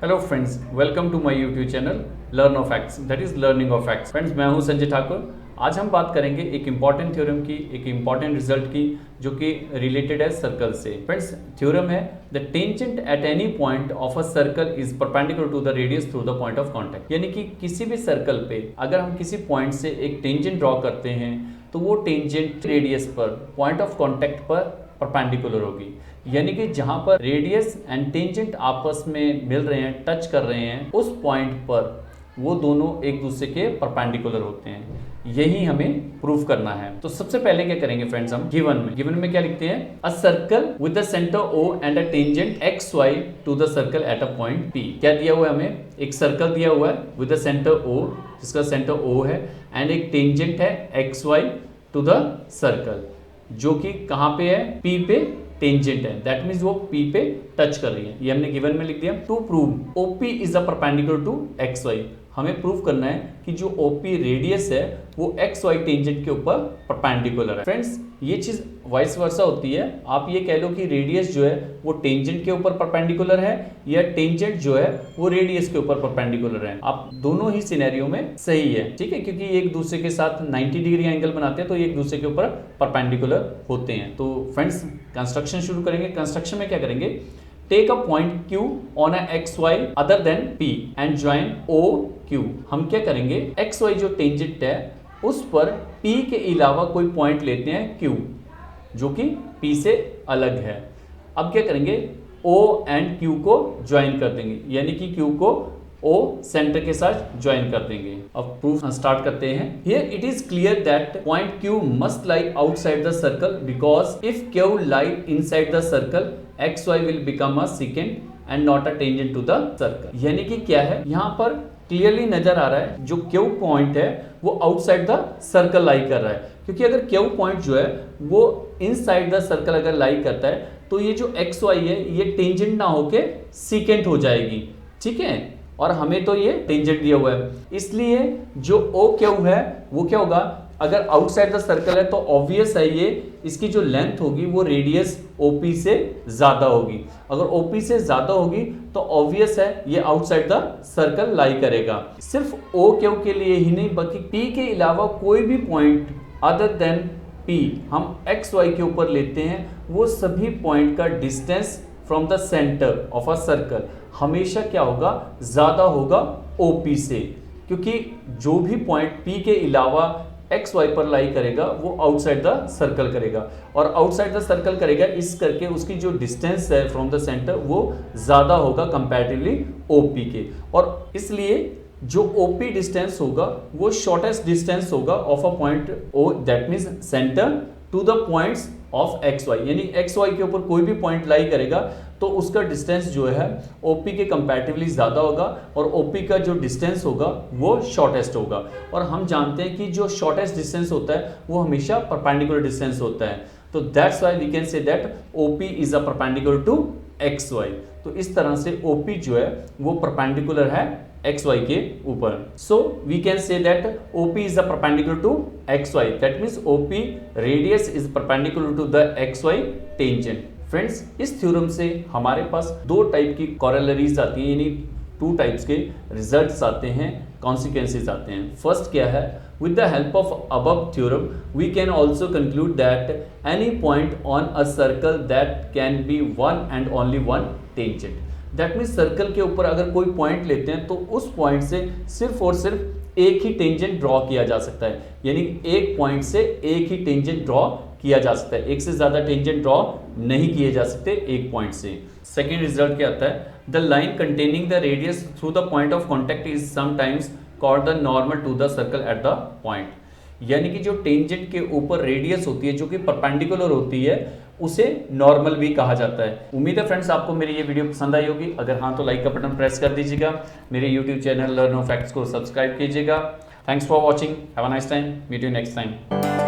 Hello friends, welcome to my YouTube channel learn of facts, that is learning of facts. Friends, मैं हूं संजय ठाकुर। आज हम बात करेंगे एक इंपॉर्टेंट थ्योरम की, एक इंपॉर्टेंट रिजल्ट की, जो कि रिलेटेड है सर्कल से। फ्रेंड्स, थ्योरम है the tangent at any point of a circle is perpendicular to the radius through the point of contact. यानी कि किसी भी सर्कल पे अगर हम किसी पॉइंट से एक टेंजेंट ड्रॉ करते हैं तो वो टेंजेंट रेडियस पर, पॉइंट ऑफ कांटेक्ट पर परपेंडिकुलर होगी। यानी कि जहां पर रेडियस एंड टेंजेंट आपस में मिल रहे हैं, टच कर रहे हैं, उस पॉइंट पर वो दोनों एक दूसरे के परपेंडिकुलर होते हैं। यही हमें प्रूफ करना है। तो सबसे पहले क्या करेंगे फ्रेंड्स, हम गिवन में क्या लिखते हैं, a circle with the centre O and a tangent XY to the circle at a point P। क्या दिया हुआ है हमें, एक सर्कल दिया हुआ है विद द सेंटर O, जिसका सेंटर O है, एंड एक टेंजेंट है XY टू द सर्कल, जो कि कहां पे है, P पे टेंजेंट है। दैट मींस वो P पे टच कर रही है। ये हमने गिवन में लिख दिया। To prove OP is a perpendicular to XY, हमें प्रूव करना है कि जो OP रेडियस है वो XY टेंजेंट के ऊपर परपेंडिकुलर है। फ्रेंड्स, ये चीज वाइस वर्सा होती है। आप ये कह लो कि रेडियस जो है वो टेंजेंट के ऊपर परपेंडिकुलर है, या टेंजेंट जो है वो रेडियस के ऊपर परपेंडिकुलर है। आप दोनों ही सिनेरियो में सही है, ठीक है, क्योंकि एक दूसरे के साथ 90 डिग्री एंगल बनाते हैं तो एक दूसरे के ऊपर परपेंडिकुलर होते हैं। तो फ्रेंड्स, कंस्ट्रक्शन शुरू करेंगे। कंस्ट्रक्शन में क्या करेंगे, take a point Q on a XY other than P and join OQ। हम क्या करेंगे, XY जो टेंजेंट है उस पर P के अलावा कोई पॉइंट लेते हैं Q, जो कि P से अलग है। अब क्या करेंगे, O एंड Q को ज्वाइन कर देंगे, यानी कि Q को O सेंटर के साथ ज्वाइन कर देंगे। अब प्रूफ स्टार्ट करते हैं। Here it is clear that point Q must lie outside the circle, because if Q lie inside the circle XY will become a secant and not a tangent to the circle. यानी कि क्या है, यहां पर clearly नजर आ रहा है जो Q पॉइंट है वो आउटसाइड द सर्कल लाई कर रहा है, क्योंकि अगर Q पॉइंट जो है वो इनसाइड द सर्कल अगर लाई करता है तो ये जो XY है ये टेंजेंट ना होके सेकेंट हो जाएगी, ठीक है। और हमें तो ये टेंजेंट दिया हुआ है, इसलिए जो OQ है वो क्या होगा, अगर आउटसाइड द सर्कल है तो ऑब्वियस है ये, इसकी जो लेंथ होगी वो रेडियस OP से ज्यादा होगी। अगर OP से ज्यादा होगी तो ऑब्वियस है ये आउटसाइड द सर्कल लाई करेगा। सिर्फ OQ के लिए ही नहीं, बल्कि P के अलावा कोई भी पॉइंट अदर देन P हम XY के ऊपर लेते हैं, वो सभी पॉइंट का distance from the centre of a circle हमेशा क्या होगा, ज्यादा होगा OP से, क्योंकि जो भी पॉइंट P के अलावा XY पर लाई करेगा वो आउटसाइड द सर्कल करेगा, और आउटसाइड द सर्कल करेगा इस करके उसकी जो डिस्टेंस है फ्रॉम द सेंटर वो ज्यादा होगा कंपैरेटिवली OP के, और इसलिए जो OP डिस्टेंस होगा वो शॉर्टेस्ट डिस्टेंस होगा of a point O, that means centre to the points of XY। यानी XY के ऊपर कोई भी पॉइंट लाई करेगा तो उसका डिस्टेंस जो है OP के कंपैरेटिवली ज़्यादा होगा, और OP का जो डिस्टेंस होगा वो शॉर्टेस्ट होगा। और हम जानते हैं कि जो शॉर्टेस्ट डिस्टेंस होता है वो हमेशा परपेंडिकुलर डिस्टेंस होता है। तो that's why we can say that OP is a perpendicular to XY। तो इस तरह से OP जो है वो परपेंडिकुलर है XY के ऊपर। So we can say that OP is a perpendicular to XY, that means OP radius is perpendicular to the XY tangent। Friends, इस थ्योरम से हमारे पास दो टाइप की कॉरेलरीज आती हैं, यानी टू टाइप्स के रिजल्ट्स आते हैं, कॉन्सिक्वेंसेज आते हैं। फर्स्ट क्या है, with the help of above theorem we can also conclude that any point on a circle that can be one and only one tangent। That means circle के ऊपर अगर कोई पॉइंट लेते हैं तो उस पॉइंट से सिर्फ और सिर्फ एक ही टेंजेंट ड्रॉ किया जा सकता है, यानी एक पॉइंट से एक ही टेंजेंट ड्रॉ किया जा सकता है, एक से ज्यादा टेंजेंट ड्रॉ नहीं किए जा सकते एक पॉइंट से। सेकेंड रिजल्ट क्या आता है, the line containing the radius through the point of contact is sometimes called the normal to the circle at the point. यानी कि जो टेंजेंट के ऊपर रेडियस होती है जो कि परपेंडिकुलर होती है उसे नॉर्मल भी कहा जाता है। उम्मीद है फ्रेंड्स आपको मेरी ये वीडियो पसंद आई होगी। अगर हाँ तो लाइक का बटन प्रेस कर दीजिएगा, मेरे YouTube channel learn of facts को सब्सक्राइब कीजिएगा। Thanks for watching, have a nice time, meet you next time.